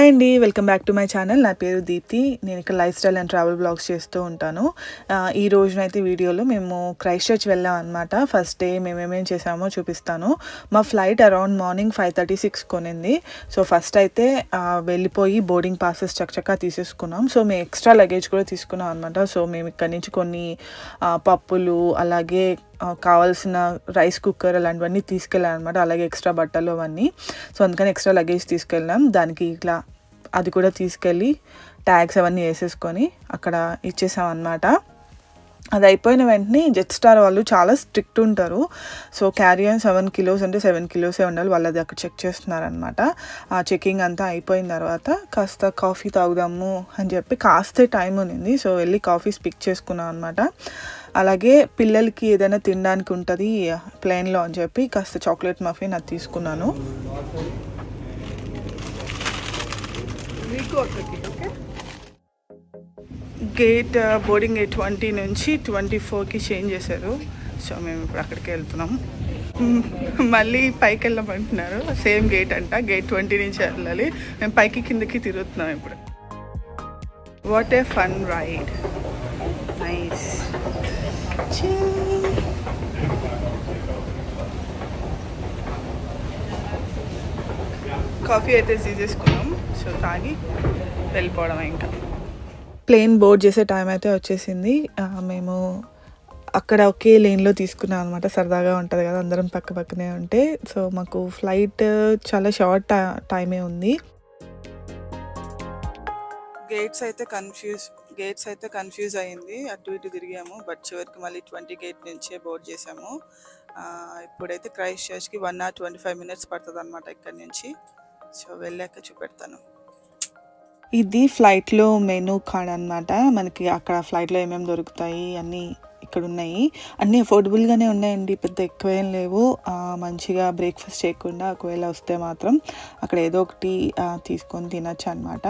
Hi అండి, welcome back to my channel. నా పేరు దీప్తి. నేను ఇక్కడ lifestyle and travel blogs చేస్తూ ఉంటాను. ఈ రోజునైతే వీడియోలో మేము క్రైస్ట్ చర్చ్ వెళ్ళాం అనమాట. ఫస్ట్ డే మేము ఏమేమి చేసామో చూపిస్తాను. మా ఫ్లైట్ అరౌండ్ మార్నింగ్ 5:36 కొనింది. సో ఫస్ట్ అయితే వెళ్ళిపోయి బోర్డింగ్ పాసెస్ చక్కగా తీసేసుకున్నాం. సో మేము ఎక్స్ట్రా లగేజ్ కూడా తీసుకున్నాం అనమాట. సో మేము ఇక్కడ నుంచి కొన్ని పప్పులు, అలాగే కావాల్సిన రైస్ కుక్కర్ అలాంటివన్నీ తీసుకెళ్ళాం అనమాట. అలాగే ఎక్స్ట్రా బట్టలు అవన్నీ. సో అందుకని ఎక్స్ట్రా లగేజ్ తీసుకెళ్ళాం. దానికి ఇట్లా అది కూడా తీసుకెళ్ళి ట్యాగ్స్ అవన్నీ వేసేసుకొని అక్కడ ఇచ్చేసాం అనమాట. అది అయిపోయిన వెంటనే జెట్ స్టార్ వాళ్ళు చాలా స్ట్రిక్ట్ ఉంటారు. సో క్యారీ ఆన్ 7 kilos అంటే 7 kilos ఉండాలి. వాళ్ళు అది అక్కడ చెక్ చేస్తున్నారనమాట. ఆ చెకింగ్ అంతా అయిపోయిన తర్వాత కాస్త కాఫీ తాగుదాము అని చెప్పి కాస్త టైం ఉన్నింది. సో వెళ్ళి కాఫీ పిక్ చేసుకున్నాం అనమాట. అలాగే పిల్లలకి ఏదైనా తినడానికి ఉంటుంది ప్లేన్లో అని చెప్పి కాస్త చాక్లెట్ మఫిన్ అది తీసుకున్నాను. గేట్ బోర్డింగ్ గేట్ 20 నుంచి 24కి చేంజ్ చేశారు. సో మేము ఇప్పుడు అక్కడికి వెళ్తున్నాం. మళ్ళీ పైకి వెళ్ళమంటున్నారు. సేమ్ గేట్ అంట. గేట్ 20 నుంచి వెళ్ళాలి. మేము పైకి కిందకి తిరుగుతున్నాం ఇప్పుడు. What a fun ride. Nice. Coffee అయితే తీసేసుకున్నాం. సో తాగి వెళ్ళిపోవడం. ఇంకా ప్లేన్ బోర్డ్ చేసే టైం అయితే వచ్చేసింది. మేము అక్కడ ఒకే లేన్లో తీసుకున్నాం అనమాట. సరదాగా ఉంటుంది కదా అందరం పక్క పక్కనే ఉంటే. సో మాకు ఫ్లైట్ చాలా షార్ట్ టైమే ఉంది. గేట్స్ అయితే కన్ఫ్యూజ్ అయ్యింది. అటు ఇటు తిరిగాము. బట్ చివరికి మళ్ళీ 20 గేట్ నుంచే బోర్డ్ చేసాము. ఇప్పుడైతే క్రైస్ట్ చర్చ్కి 1 hour 25 minutes పడుతుంది అనమాట ఇక్కడ నుంచి. సో వెళ్ళాక చూపెడతాను. ఇది ఫ్లైట్లో మెనూ కార్డ్ అనమాట. మనకి అక్కడ ఫ్లైట్లో ఏమేమి దొరుకుతాయి అన్నీ ఇక్కడ ఉన్నాయి. అన్నీ అఫోర్డబుల్గానే ఉన్నాయండి. పెద్ద ఎక్కువ ఏం లేవు. మంచిగా బ్రేక్ఫాస్ట్ చేయకుండా ఒకవేళ వస్తే మాత్రం అక్కడ ఏదో ఒకటి తీసుకొని తినొచ్చు అనమాట.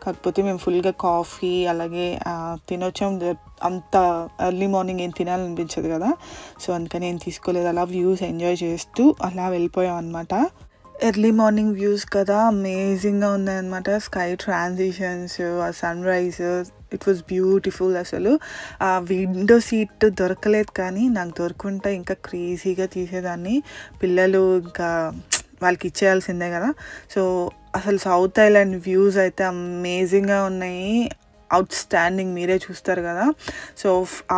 కాకపోతే మేము ఫుల్గా కాఫీ అలాగే తినొచ్చాం. అంత ఎర్లీ మార్నింగ్ ఏం తినాలనిపించదు కదా. సో అందుకని ఏం తీసుకోలేదు. అలా వ్యూస్ ఎంజాయ్ చేస్తూ అలా వెళ్ళిపోయాం అనమాట. ఎర్లీ మార్నింగ్ వ్యూస్ కదా, అమేజింగ్గా ఉన్నాయన్నమాట. స్కై ట్రాన్సిషన్స్, ఆ sunrise, it was beautiful. అసలు ఆ విండో సీట్ దొరకలేదు, కానీ నాకు దొరుకుంటే ఇంకా క్రేజీగా తీసేదాన్ని. పిల్లలు ఇంకా వాళ్ళకి ఇచ్చేయాల్సిందే కదా. సో అసలు సౌత్ ఐలాండ్ వ్యూస్ అయితే అమేజింగ్గా ఉన్నాయి. Out standing. మీరే చూస్తారు కదా. సో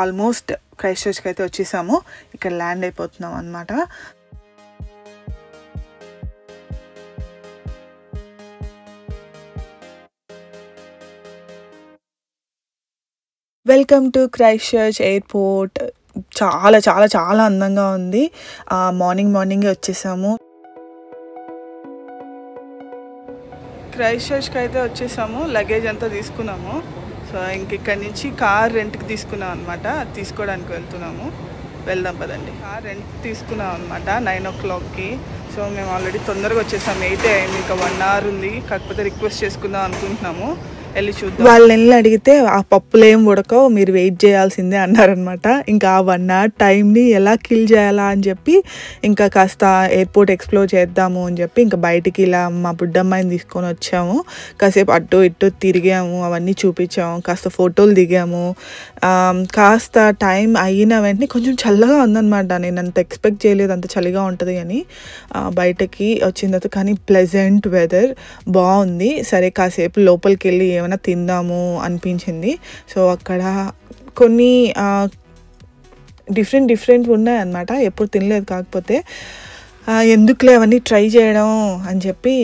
ఆల్మోస్ట్ క్రైస్ట్ చర్చ్కి అయితే వచ్చేసాము. ఇక్కడ ల్యాండ్ అయిపోతున్నాం అనమాట. Welcome to Christ church airport. చాలా చాలా చాలా అందంగా ఉంది. మార్నింగే వచ్చేసాము. క్రైస్ట్ చర్చ్కి అయితే వచ్చేసాము. లగేజ్ అంతా తీసుకున్నాము. సో ఇంక నుంచి కార్ రెంట్కి తీసుకున్నాం అనమాట. తీసుకోవడానికి వెళ్దాం పదండి. కార్ రెంట్ తీసుకున్నాం అనమాట 9 o'clockకి. సో మేము ఆల్రెడీ తొందరగా వచ్చేసాము. 8 అయింది. ఇంకా 1 hour ఉంది. కాకపోతే రిక్వెస్ట్ చేసుకుందాం అనుకుంటున్నాము. వెళ్ళి చూద్దాం. వాళ్ళని అడిగితే ఆ పప్పులు ఏం ఉడకవు, మీరు వెయిట్ చేయాల్సిందే అన్నారనమాట. ఇంకా ఆ 1 hour టైంని ఎలా కిల్ చేయాలా అని చెప్పి ఇంకా కాస్త ఎయిర్పోర్ట్ ఎక్స్ప్లోర్ చేద్దాము అని చెప్పి ఇంకా బయటికి ఇలా మా బుడ్డమ్మాయిని తీసుకొని వచ్చాము. కాసేపు అటు ఇటు తిరిగాము, అవన్నీ చూపించాము, కాస్త ఫోటోలు దిగాము. కాస్త టైం అయిన వెంటనే కొంచెం చల్లగా ఉందన్నమాట. నేను అంత ఎక్స్పెక్ట్ చేయలేదు అంత చలిగా ఉంటుంది అని. బయటకి వచ్చిన తర్వాత కానీ ప్లెజెంట్ వెదర్ బాగుంది. సరే కాసేపు లోపలికి వెళ్ళి ఏమైనా తిందాము అనిపించింది. సో అక్కడ కొన్ని డిఫరెంట్ ఉన్నాయి అన్నమాట. ఎప్పుడు తినలేదు. కాకపోతే ఎందుకులే అవన్నీ ట్రై చేయడం అని చెప్పి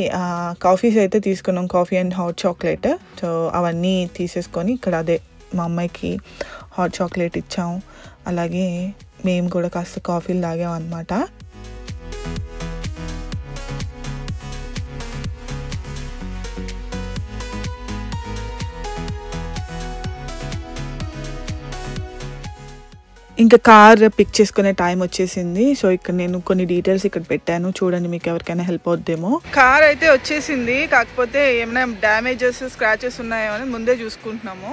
కాఫీస్ అయితే తీసుకున్నాం. Coffee and hot chocolate. So అవన్నీ తీసేసుకొని ఇక్కడ అదే మా అమ్మాయికి హాట్ చాక్లెట్ ఇచ్చాము. అలాగే మేము కూడా కాస్త కాఫీలు తాగాం అన్నమాట. ఇంకా కార్ పిక్ చేసుకునే టైం వచ్చేసింది. సో ఇక్కడ నేను కొన్ని డీటెయిల్స్ ఇక్కడ పెట్టాను, చూడండి, మీకు ఎవరికైనా హెల్ప్ అవుద్దేమో. కార్ అయితే వచ్చేసింది. కాకపోతే ఏమైనా డ్యామేజెస్, స్క్రాచెస్ ఉన్నాయో అని ముందే చూసుకుంటున్నాము.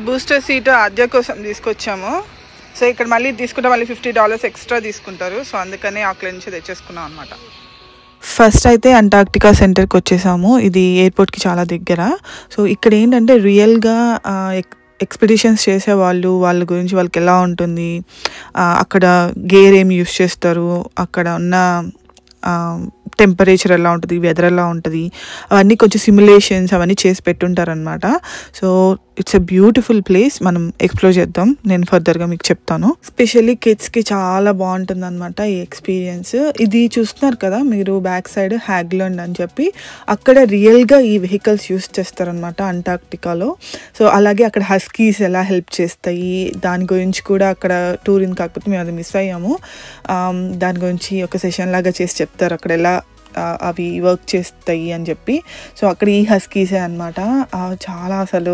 బూస్టర్ సీట్ ఆద్య కోసం తీసుకొచ్చాము. సో ఇక్కడ మళ్ళీ తీసుకుంటే మళ్ళీ $50 ఎక్స్ట్రా తీసుకుంటారు. సో అందుకనే ఆక్లాండ్ నుంచి తెచ్చేసుకున్నాం అనమాట. ఫస్ట్ అయితే అంటార్క్టికా సెంటర్కి వచ్చేసాము. ఇది ఎయిర్పోర్ట్కి చాలా దగ్గర. సో ఇక్కడ ఏంటంటే రియల్గా ఎక్స్పెడిషన్స్ చేసేవాళ్ళు వాళ్ళ గురించి వాళ్ళకి ఎలా ఉంటుంది, అక్కడ గేర్ ఏమి యూస్ చేస్తారు, అక్కడ ఉన్న టెంపరేచర్ ఎలా ఉంటుంది, వెదర్ ఎలా ఉంటుంది, అవన్నీ కొంచెం సిమ్యులేషన్స్ అవన్నీ చేసి పెట్టుంటారనమాట. So it's a beautiful place. మనం ఎక్స్ప్లోర్ చేద్దాం. నేను ఫర్దర్గా మీకు చెప్తాను. స్పెషల్లీ కిడ్స్కి చాలా బాగుంటుంది అనమాట ఈ ఎక్స్పీరియన్స్. ఇది చూస్తున్నారు కదా మీరు బ్యాక్ సైడ్ హ్యాగ్లాండ్ అని చెప్పి, అక్కడ రియల్గా ఈ వెహికల్స్ యూస్ చేస్తారనమాట అంటార్క్టికాలో. సో అలాగే అక్కడ హస్కీస్ ఎలా హెల్ప్ చేస్తాయి దాని గురించి కూడా అక్కడ టూరింగ్ కాకపోతే మేము అది మిస్ అయ్యాము. దాని గురించి ఒక సెషన్ లాగా చేసి చెప్తారు అక్కడ ఎలా అవి వర్క్ చేస్తాయి అని చెప్పి. సో అక్కడ ఈ హస్కీసే అనమాట. చాలా అసలు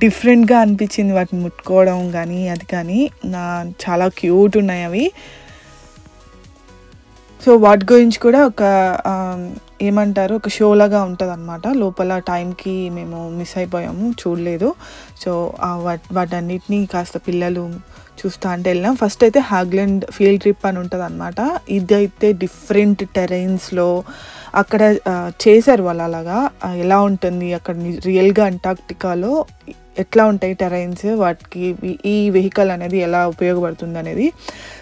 డిఫరెంట్గా అనిపించింది వాటిని ముట్టుకోవడం కానీ అది కానీ. చాలా క్యూట్ ఉన్నాయి అవి. సో వాటి గురించి కూడా ఒక ఏమంటారు ఒక షో లాగా ఉంటుంది అనమాట. లోపల టైంకి మేము మిస్ అయిపోయాము, చూడలేదు. సో వాటన్నిటినీ కాస్త పిల్లలు చూస్తా అంటే వెళ్ళాం. ఫస్ట్ అయితే హ్యాగ్లాండ్ ఫీల్డ్ ట్రిప్ అని ఉంటుంది అనమాట. ఇదైతే డిఫరెంట్ టెరైన్స్లో అక్కడ చేశారు వాళ్ళు. అలాగా ఎలా ఉంటుంది అక్కడ రియల్గా అంటార్క్టికాలో ఎట్లా ఉంటాయి టెరైన్స్, వాటికి ఈ వెహికల్ అనేది ఎలా ఉపయోగపడుతుంది అనేది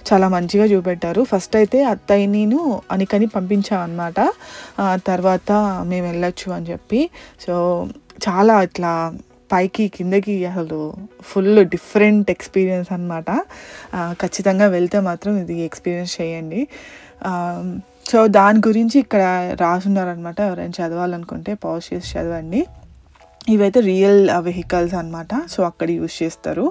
చాలా మంచిగా చూపెట్టారు. ఫస్ట్ అయితే అత్తయ్యని అనికని పంపించాం అనమాట. తర్వాత మేము వెళ్ళొచ్చు అని చెప్పి. సో చాలా ఇట్లా పైకి కిందకి అసలు ఫుల్ డిఫరెంట్ ఎక్స్పీరియన్స్ అనమాట. ఖచ్చితంగా వెళ్తే మాత్రం ఇది ఎక్స్పీరియన్స్ చేయండి. సో దాని గురించి ఇక్కడ రాసున్నారనమాట. ఎవరైనా చదవాలనుకుంటే పాజ్ చేసి చదవండి. ఇవైతే రియల్ వెహికల్స్ అనమాట. సో అక్కడ యూజ్ చేస్తారు.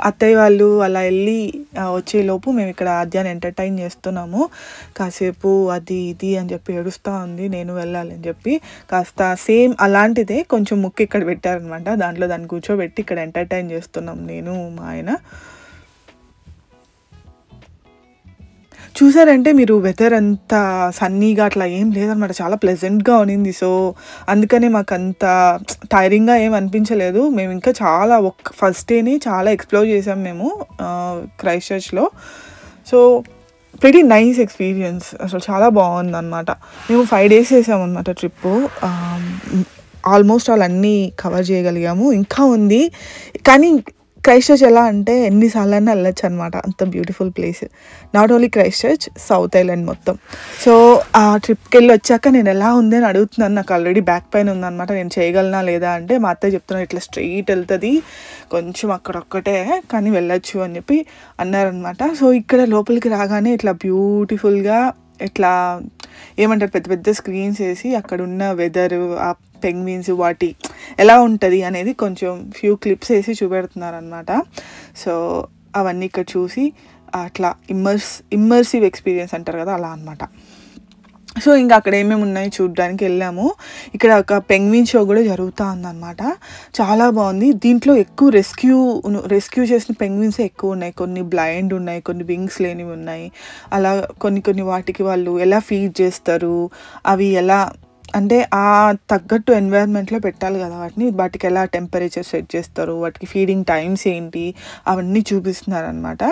అత్తయ్య వాళ్ళు అలా వెళ్ళి వచ్చేలోపు మేము ఇక్కడ ఆద్యాన్ని ఎంటర్టైన్ చేస్తున్నాము. కాసేపు అది ఇది అని చెప్పి ఏడుస్తూ ఉంది, నేను వెళ్ళాలి అని చెప్పి. కాస్త సేమ్ అలాంటిదే కొంచెం ముక్కు ఇక్కడ పెట్టారనమాట. దాంట్లో దాన్ని కూర్చోబెట్టి ఇక్కడ ఎంటర్టైన్ చేస్తున్నాం నేను మా ఆయన. చూసారంటే మీరు వెదర్ అంతా సన్నీగా అట్లా ఏం లేదనమాట, చాలా ప్లెజెంట్గా ఉన్నింది. సో అందుకనే మాకు అంత టైరింగ్గా ఏం అనిపించలేదు. మేము ఇంకా చాలా ఫస్ట్ డేని చాలా ఎక్స్ప్లోర్ చేసాం మేము క్రైస్ట్ చర్చ్లో. సో వెరీ నైస్ ఎక్స్పీరియన్స్, అసలు చాలా బాగుందన్నమాట. మేము 5 days చేసామన్నమాట ట్రిప్పు. ఆల్మోస్ట్ అన్నీ కవర్ చేయగలిగాము. ఇంకా ఉంది కానీ క్రైస్ట్ చర్చ్ ఎలా అంటే ఎన్నిసార్లైనా వెళ్ళొచ్చు అనమాట, అంత beautiful place. Not only Christ church, south island మొత్తం. సో ఆ ట్రిప్కి వెళ్ళి వచ్చాక నేను ఎలా ఉంది అని అడుగుతున్నాను. నాకు ఆల్రెడీ బ్యాక్ పెయిన్ ఉందన్నమాట, నేను చేయగలనా లేదా అంటే మా అత్తయ్య చెప్తున్నాను ఇట్లా స్ట్రెయిట్ వెళ్తుంది, కొంచెం అక్కడొక్కటే కానీ వెళ్ళొచ్చు అని చెప్పి అన్నారనమాట. సో ఇక్కడ లోపలికి రాగానే ఇట్లా బ్యూటిఫుల్గా ఇట్లా ఏమంటారు పెద్ద పెద్ద స్క్రీన్స్ వేసి అక్కడ ఉన్న వెదరు, ఆ పెంగ్విన్స్ వాటి ఎలా ఉంటుంది అనేది కొంచెం ఫ్యూ క్లిప్స్ వేసి చూపెడుతున్నారనమాట. సో అవన్నీ ఇక్కడ చూసి అట్లా ఇమ్మర్సివ్ ఎక్స్పీరియన్స్ అంటారు కదా, అలా అనమాట. సో ఇంకా అక్కడ ఏమేమి ఉన్నాయి చూడడానికి వెళ్ళాము. ఇక్కడ ఒక పెంగ్విన్ షో కూడా జరుగుతూ ఉందన్నమాట, చాలా బాగుంది. దీంట్లో ఎక్కువ రెస్క్యూ చేసిన పెంగ్విన్సే ఎక్కువ ఉన్నాయి. కొన్ని బ్లైండ్ ఉన్నాయి, కొన్ని వింగ్స్ లేనివి ఉన్నాయి. అలా కొన్ని వాటికి వాళ్ళు ఎలా ఫీడ్ చేస్తారు, అవి ఎలా అంటే ఆ తగ్గట్టు ఎన్వైర్న్మెంట్లో పెట్టాలి కదా వాటికి ఎలా టెంపరేచర్ సెట్ చేస్తారు, వాటికి ఫీడింగ్ టైమ్స్ ఏంటి అవన్నీ చూపిస్తున్నారనమాట.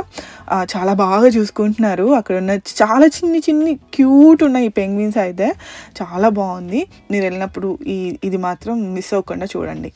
చాలా బాగా చూసుకుంటున్నారు. అక్కడ ఉన్న చాలా చిన్ని క్యూట్ ఉన్నాయి ఈ పెంగ్విన్స్ అయితే, చాలా బాగుంది. మీరు వెళ్ళినప్పుడు ఇది మాత్రం మిస్ అవ్వకుండా చూడండి.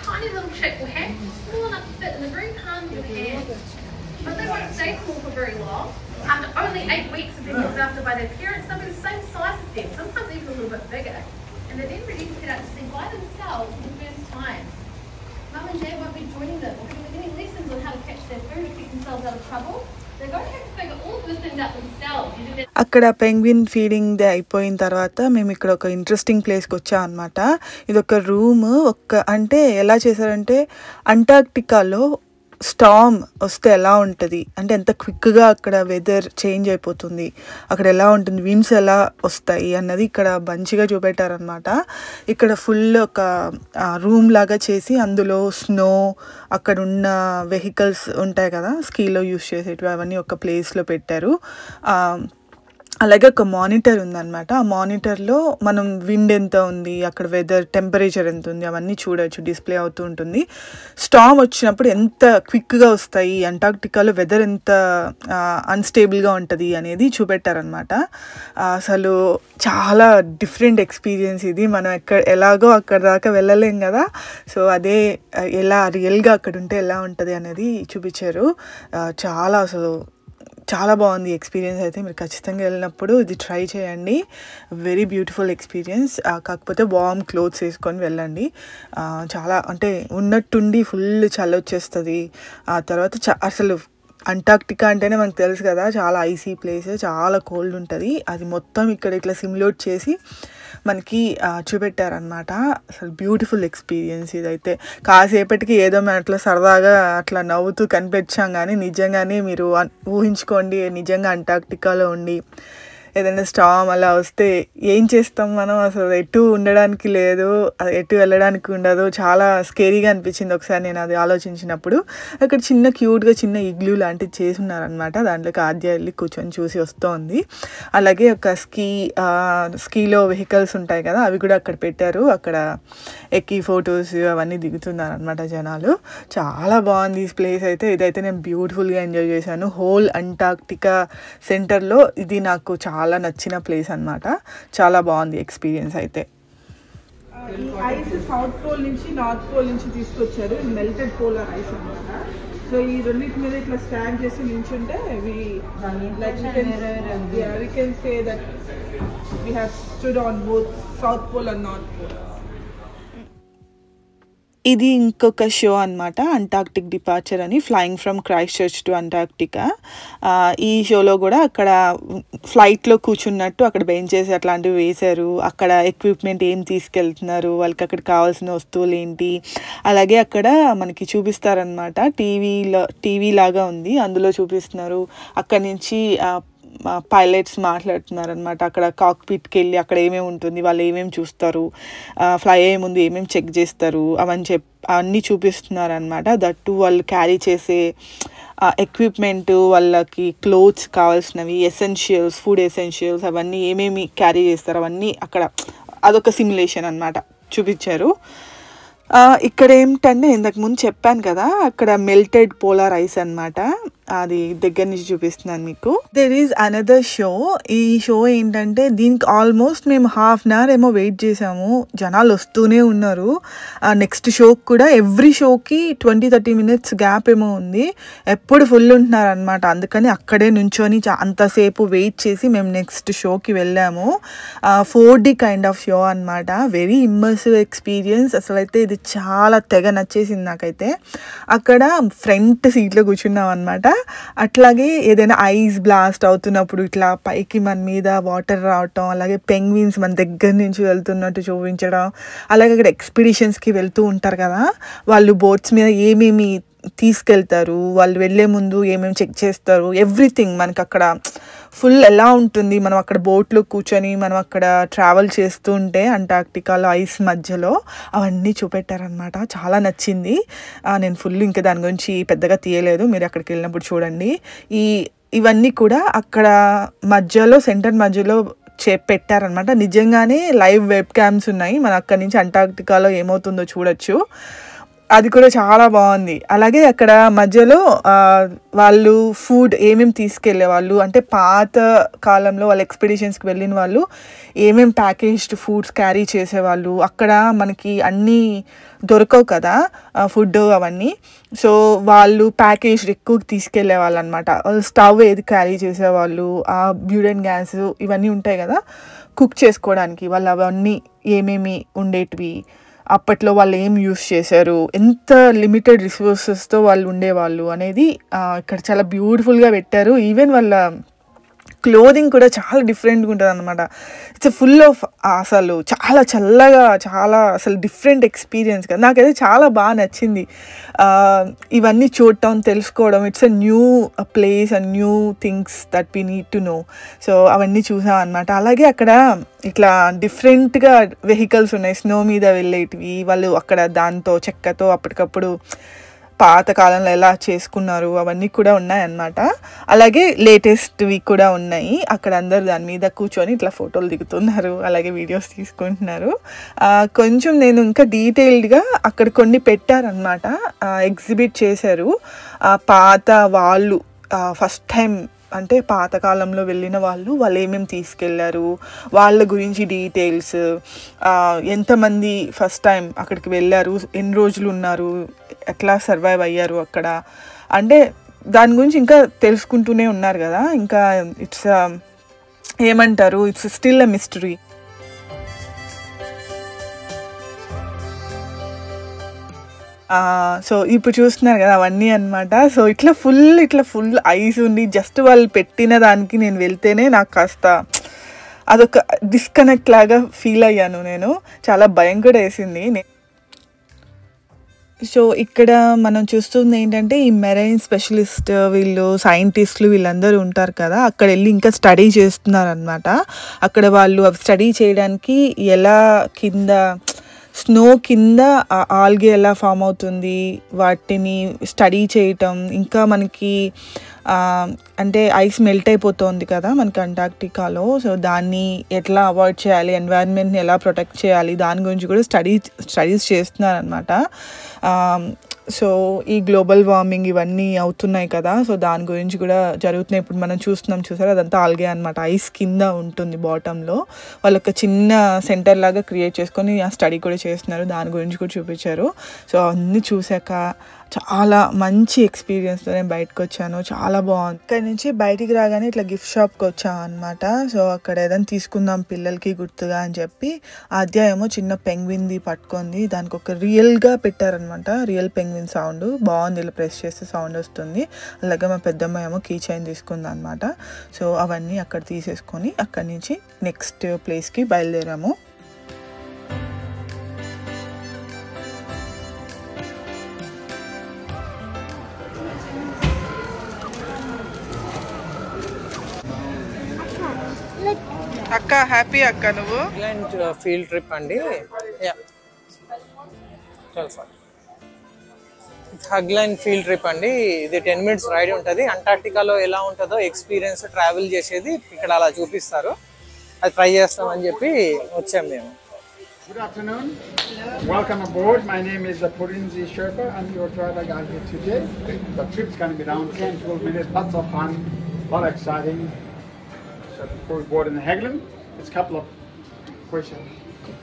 Tiny little shape will have small enough to fit in the very palm of your hand. but they won't stay small for very long. After only 8 weeks of being looked after by their parents, they'll be the same size as them, sometimes even a little bit bigger. And they're then ready to head out to sea by themselves for the first time. Mum and Dad won't be joining them or giving them any lessons on how to catch their food or keep themselves out of trouble. They're going to have to figure all of those things out themselves. అక్కడ penguin feeding the అయిపోయిన తర్వాత మేము ఇక్కడ ఒక interesting ప్లేస్కి వచ్చాం అనమాట. ఇది ఒక రూమ్. అంటే ఎలా చేశారంటే అంటార్క్టికాలో స్టార్మ్ వస్తే ఎలా ఉంటుంది అంటే ఎంత క్విక్గా అక్కడ వెదర్ చేంజ్ అయిపోతుంది, అక్కడ ఎలా ఉంటుంది, విండ్స్ ఎలా వస్తాయి అన్నది ఇక్కడ మంచిగా చూపెట్టారనమాట. ఇక్కడ ఫుల్ ఒక రూమ్ లాగా చేసి అందులో స్నో, అక్కడ ఉన్న వెహికల్స్ ఉంటాయి కదా స్కీలో యూస్ చేసేటివి, అవన్నీ ఒక ప్లేస్లో పెట్టారు. అలాగే ఒక మానిటర్ ఉందన్నమాట. ఆ మానిటర్లో మనం విండ్ ఎంత ఉంది, అక్కడ వెదర్ టెంపరేచర్ ఎంత ఉంది అవన్నీ చూడవచ్చు, డిస్ప్లే అవుతూ ఉంటుంది. స్టార్మ్ వచ్చినప్పుడు ఎంత క్విక్గా వస్తాయి, అంటార్క్టికాలో వెదర్ ఎంత అన్స్టేబుల్గా ఉంటుంది అనేది చూపెట్టారనమాట. అసలు చాలా డిఫరెంట్ ఎక్స్పీరియన్స్ ఇది. మనం ఎలాగో అక్కడ దాకా వెళ్ళలేం కదా, సో అదే ఎలా రియల్గా అక్కడ ఉంటే ఎలా ఉంటుంది అనేది చూపించారు. చాలా బాగుంది ఎక్స్పీరియన్స్ అయితే. మీరు ఖచ్చితంగా వెళ్ళినప్పుడు ఇది ట్రై చేయండి. Very beautiful experience. కాకపోతే వార్మ్ క్లోత్స్ వేసుకొని వెళ్ళండి. చాలా అంటే ఉన్నట్టుండి ఫుల్ చలి వచ్చేస్తుంది. ఆ తర్వాత అసలు అంటార్క్టికా అంటేనే మనకు తెలుసు కదా, చాలా ఐసీ ప్లేస్, చాలా కోల్డ్ ఉంటుంది. అది మొత్తం ఇక్కడ ఇట్లా సిమ్యులేట్ చేసి మనకి చూపెట్టారనమాట. అసలు బ్యూటిఫుల్ ఎక్స్పీరియన్స్ ఇదైతే. కాసేపటికి ఏదో మేము అట్లా సరదాగా అట్లా నవ్వుతూ కనిపించాం, కానీ నిజంగానే మీరు ఊహించుకోండి, నిజంగా అంటార్క్టికాలో ఉండి ఏదైనా స్టార్మ్ అలా వస్తే ఏం చేస్తాం మనం, అసలు ఎటు ఉండడానికి లేదు, ఎటు వెళ్ళడానికి ఉండదు. చాలా స్కేరీగా అనిపించింది ఒకసారి నేను అది ఆలోచించినప్పుడు. అక్కడ చిన్న క్యూట్గా చిన్న ఇగ్లూ లాంటిది చేసి ఉన్నారనమాట. దాంట్లోకి ఆద్య వెళ్ళి కూర్చొని చూసి వస్తుంది. అలాగే ఒక స్కీలో వెహికల్స్ ఉంటాయి కదా, అవి కూడా అక్కడ పెట్టారు. అక్కడ ఎక్కి ఫొటోస్ అవన్నీ దిగుతున్నారనమాట జనాలు. చాలా బాగుంది ఈ ప్లేస్ అయితే. ఇదైతే నేను బ్యూటిఫుల్గా ఎంజాయ్ చేశాను. హోల్ అంటార్క్టికా సెంటర్లో ఇది నాకు చాలా నచ్చిన ప్లేస్ అన్నమాట. చాలా బాగుంది ఎక్స్పీరియన్స్ అయితే. ఈ ఐస్ సౌత్ పోల్ నుంచి నార్త్ పోల్ నుంచి తీసుకొచ్చారు. ఇది మెల్టెడ్ పోలార్ ఐస్ అన్నమాట. సో ఈ రెండింటి మీద ఇట్లా స్టాండ్ చేసి నించుంటే we can say that we have stood on both South Pole and North Pole. ఇది ఇంకొక షో అనమాట, అంటార్క్టిక్ డిపార్చర్ అని, flying from Christ church to Antarctica. ఈ షోలో కూడా అక్కడ ఫ్లైట్లో కూర్చున్నట్టు అక్కడ బెంచెస్ అట్లాంటివి వేశారు. అక్కడ ఎక్విప్మెంట్ ఏం తీసుకెళ్తున్నారు, వాళ్ళకి అక్కడ కావాల్సిన వస్తువులు ఏంటి, అలాగే అక్కడ మనకి చూపిస్తారనమాట. టీవీ లాగా ఉంది, అందులో చూపిస్తున్నారు. అక్కడి నుంచి పైలట్స్ మాట్లాడుతున్నారనమాట. అక్కడ కాక్పిట్కి వెళ్ళి అక్కడ ఏమేమి ఉంటుంది, వాళ్ళు ఏమేమి చూస్తారు, ఫ్లై అయ్యే ముందు ఏమేమి చెక్ చేస్తారు అన్నీ చూపిస్తున్నారనమాట. దట్టు వాళ్ళు క్యారీ చేసే ఎక్విప్మెంట్, వాళ్ళకి క్లోత్స్ కావాల్సినవి, ఎసెన్షియల్స్, ఫుడ్ ఎసెన్షియల్స్ అవన్నీ ఏమేమి క్యారీ చేస్తారు అవన్నీ అక్కడ అదొక సిమ్యులేషన్ అనమాట చూపించారు. ఇక్కడ ఏంటంటే ఇంతకు ముందు చెప్పాను కదా, అక్కడ మెల్టెడ్ పోలార్ ఐస్ అనమాట. అది దగ్గర నుంచి చూపిస్తున్నాను మీకు. There is another show. ఈ షో ఏంటంటే దీనికి ఆల్మోస్ట్ మేము ½ అన్ అవర్ ఏమో వెయిట్ చేసాము. జనాలు వస్తూనే ఉన్నారు. నెక్స్ట్ షోకి కూడా ఎవ్రీ షోకి 20-30 మినిట్స్ గ్యాప్ ఏమో ఉంది. ఎప్పుడు ఫుల్ ఉంటున్నారు అనమాట. అందుకని అక్కడే నుంచొని అంతసేపు వెయిట్ చేసి మేము నెక్స్ట్ షోకి వెళ్ళాము. 4D కైండ్ ఆఫ్ షో అనమాట. Very immersive experience. అసలైతే ఇది చాలా తెగ నచ్చేసింది నాకైతే. అక్కడ ఫ్రంట్ సీట్లో కూర్చున్నాం అనమాట. అట్లాగే ఏదైనా ఐస్ బ్లాస్ట్ అవుతున్నప్పుడు ఇట్లా పైకి మన మీద వాటర్ రావటం, అలాగే పెంగ్విన్స్ మన దగ్గర నుంచి వెళ్తున్నట్టు చూపించడం, అలాగే అక్కడ ఎక్స్పిడిషన్స్కి వెళ్తూ ఉంటారు కదా, వాళ్ళు బోట్స్ మీద ఏమేమి తీసుకెళ్తారు, వాళ్ళు వెళ్ళే ముందు ఏమేమి చెక్ చేస్తారు, ఎవ్రీథింగ్ మనకు అక్కడ ఫుల్ ఎలా ఉంటుంది. మనం అక్కడ బోట్లో కూర్చొని మనం అక్కడ ట్రావెల్ చేస్తూ ఉంటే అంటార్క్టికాలో ఐస్ మధ్యలో అవన్నీ చూపెట్టారనమాట. చాలా నచ్చింది. నేను ఫుల్ ఇంకా దాని గురించి పెద్దగా తీయలేదు, మీరు అక్కడికి వెళ్ళినప్పుడు చూడండి. ఇవన్నీ కూడా అక్కడ మధ్యలో సెంటర్ మధ్యలో పెట్టారనమాట. నిజంగానే లైవ్ వెబ్ క్యామ్స్ ఉన్నాయి. మనం అక్కడి నుంచి అంటార్క్టికాలో ఏమవుతుందో చూడొచ్చు. అది కూడా చాలా బాగుంది. అలాగే అక్కడ మధ్యలో వాళ్ళు ఫుడ్ ఏమేమి తీసుకెళ్లే వాళ్ళు అంటే పాత కాలంలో వాళ్ళ ఎక్స్పెడిషన్స్కి వెళ్ళిన వాళ్ళు ఏమేమి ప్యాకేజ్డ్ ఫుడ్స్ క్యారీ చేసేవాళ్ళు. అక్కడ మనకి అన్నీ దొరకవు కదా ఫుడ్ అవన్నీ. సో వాళ్ళు ప్యాకేజ్డ్ ఎక్కువ తీసుకెళ్లే వాళ్ళు అనమాట. స్టవ్ ఏది క్యారీ చేసేవాళ్ళు, ఆ బ్యూటెన్ గ్యాస్ ఇవన్నీ ఉంటాయి కదా కుక్ చేసుకోవడానికి, వాళ్ళు అవన్నీ ఏమేమి ఉండేటివి, అప్పట్లో వాళ్ళు ఏం యూస్ చేశారు, ఎంత లిమిటెడ్ రిసోర్సెస్తో వాళ్ళు ఉండేవాళ్ళు అనేది ఇక్కడ చాలా బ్యూటిఫుల్గా పెట్టారు. ఈవెన్ వాళ్ళ క్లోదింగ్ కూడా చాలా డిఫరెంట్గా ఉంటుంది అనమాట. ఇట్స్ ఫుల్ ఆఫ్ అసలు చాలా చల్లగా చాలా అసలు డిఫరెంట్ ఎక్స్పీరియన్స్ కదా. నాకైతే చాలా బాగా నచ్చింది ఇవన్నీ చూడటం తెలుసుకోవడం. It's a new place and new things that we need to know. So అవన్నీ చూసాం అనమాట. అలాగే అక్కడ ఇట్లా డిఫరెంట్గా వెహికల్స్ ఉన్నాయి స్నో మీద వెళ్ళేటివి. వాళ్ళు అక్కడ దాంతో చెక్కతో అప్పటికప్పుడు పాత కాలంలో ఎలా చేసుకున్నారు అవన్నీ కూడా ఉన్నాయన్నమాట. అలాగే లేటెస్ట్వి కూడా ఉన్నాయి. అక్కడ అందరు దాని మీద కూర్చొని ఇట్లా ఫోటోలు దిగుతున్నారు, అలాగే వీడియోస్ తీసుకుంటున్నారు. కొంచెం నేను ఇంకా డీటెయిల్డ్గా అక్కడ కొన్ని పెట్టారనమాట, ఎగ్జిబిట్ చేశారు. పాత వాళ్ళు ఫస్ట్ టైం అంటే పాతకాలంలో వెళ్ళిన వాళ్ళు ఏమేమి తీసుకెళ్లారు, వాళ్ళ గురించి డీటెయిల్స్, ఎంతమంది ఫస్ట్ టైం అక్కడికి వెళ్ళారు, ఎన్ని రోజులు ఉన్నారు, ఎట్లా సర్వైవ్ అయ్యారు అక్కడ అంటే దాని గురించి ఇంకా తెలుసుకుంటూనే ఉన్నారు కదా. ఇంకా ఇట్స్ ఏమంటారు, it's still a mystery. So ఇప్పుడు చూస్తున్నారు కదా అవన్నీ అనమాట. సో ఇట్లా ఫుల్ ఐస్ ఉండి జస్ట్ వాళ్ళు పెట్టిన దానికి నేను వెళ్తేనే నాకు కాస్త అదొక డిస్కనెక్ట్ లాగా ఫీల్ అయ్యాను నేను. చాలా భయం కూడా వేసింది. సో ఇక్కడ మనం చూస్తుంది ఏంటంటే ఈ మెరైన్ స్పెషలిస్ట్ వీళ్ళు సైంటిస్టులు వీళ్ళందరూ ఉంటారు కదా, అక్కడ వెళ్ళి ఇంకా స్టడీ చేస్తున్నారనమాట. అక్కడ వాళ్ళు స్టడీ చేయడానికి ఎలా కింద స్నో కింద ఆల్గే ఎలా ఫామ్ అవుతుంది వాటిని స్టడీ చేయటం, ఇంకా మనకి అంటే ఐస్ మెల్ట్ అయిపోతుంది కదా మనకి అంటార్క్టికాలో. సో దాన్ని ఎట్లా అవాయిడ్ చేయాలి, ఎన్వైరన్మెంట్ని ఎలా ప్రొటెక్ట్ చేయాలి దాని గురించి కూడా స్టడీస్ చేస్తున్నారనమాట. సో ఈ గ్లోబల్ వార్మింగ్ ఇవన్నీ అవుతున్నాయి కదా, సో దాని గురించి కూడా జరుగుతున్నాయి. ఇప్పుడు మనం చూసారు అదంతా ఆల్గే అనమాట, ఐస్ కింద ఉంటుంది బాటంలో. వాళ్ళు ఒక చిన్న సెంటర్ లాగా క్రియేట్ చేసుకొని ఆ స్టడీ కూడా చేస్తున్నారు, దాని గురించి కూడా చూపించారు. సో అన్నీ చూసాక చాలా మంచి ఎక్స్పీరియన్స్తో నేను బయటకు వచ్చాను, చాలా బాగుంది. ఇక్కడ నుంచి బయటికి రాగానే ఇట్లా గిఫ్ట్ షాప్కి వచ్చాను అనమాట. సో అక్కడ ఏదైనా తీసుకుందాం పిల్లలకి గుర్తుగా అని చెప్పి అధ్యాయమో చిన్న పెంగ్విన్ది పట్టుకుంది, దానికి ఒక రియల్గా పెట్టారనమాట, రియల్ పెంగ్విన్ సౌండ్ బాగుంది, ఇలా ప్రెస్ చేస్తే సౌండ్ వస్తుంది. అలాగే మా పెద్దమ్మ ఏమో కీ చైన్ తీసుకుంది అనమాట. సో అవన్నీ అక్కడ తీసేసుకొని అక్కడి నుంచి నెక్స్ట్ ప్లేస్కి బయలుదేరాము. అక్క హ్యాపీ అక్క నువ్వు ఫీల్డ్ ట్రిప్ అండి. హగ్లైన్ ఫీల్డ్ ట్రిప్ అండి. ఇది 10 minutes రైడ్ ఉంటుంది. అంటార్క్టికాలో ఎలా ఉంటుందో ఎక్స్పీరియన్స్ ట్రావెల్ చేసేది ఇక్కడ అలా చూపిస్తారు, అది ట్రై చేస్తామని చెప్పి వచ్చాము మేము. Good afternoon. Hello. Welcome aboard. My name is Purinzi Sherpa. I'm your driver guide here today. The trip's going to be around 10-12 minutes. Lots of fun, a lot of exciting. So before we board in the Haglund, there's a couple of questions